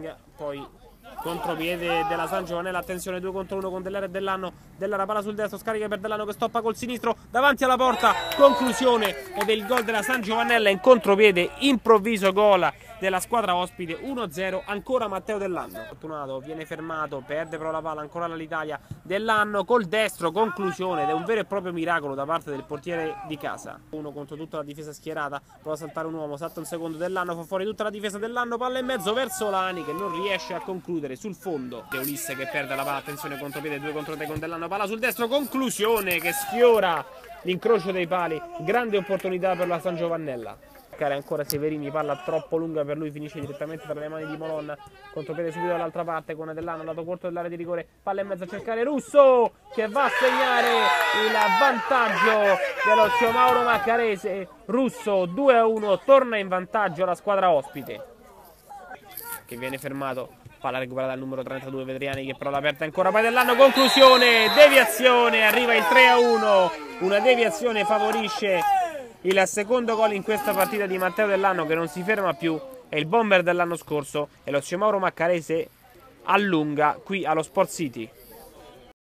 pressing, poi contropiede della San Giovannella, attenzione 2 contro 1 con Dell'Era e Dell'Anno. Dell'Era palla sul destro, scarica per Dell'Anno che stoppa col sinistro davanti alla porta, conclusione ed è il gol della San Giovannella in contropiede, improvviso gol della squadra ospite, 1-0, ancora Matteo Dell'Anno. Fortunato viene fermato, perde però la palla ancora l'Italia. Dell'Anno col destro, conclusione ed è un vero e proprio miracolo da parte del portiere di casa. Uno contro tutta la difesa schierata, prova a saltare un uomo, salta un secondo Dell'Anno, fa fuori tutta la difesa Dell'Anno, palla in mezzo verso Lani che non riesce a concludere sul fondo. È Ulisse che perde la palla, attenzione contropiede 2 contro 3 con Dell'Anno, palla sul destro, conclusione che sfiora l'incrocio dei pali, grande opportunità per la San Giovannella. Ancora Severini, palla troppo lunga per lui, finisce direttamente tra le mani di Molon, contropiede subito dall'altra parte con Dell'Anno, lato corto dell'area di rigore, palla in mezzo a cercare Russo che va a segnare il vantaggio dello zio Mauro Maccarese. Russo 2-1, torna in vantaggio la squadra ospite che viene fermato, palla recuperata dal numero 32 Vetriani che però l'aperta ancora, poi Dell'Anno, conclusione, deviazione, arriva il 3-1, una deviazione favorisce il secondo gol in questa partita di Matteo Dell'Anno che non si ferma più, è il bomber dell'anno scorso e lo zio Mauro Maccarese allunga qui allo Sport City.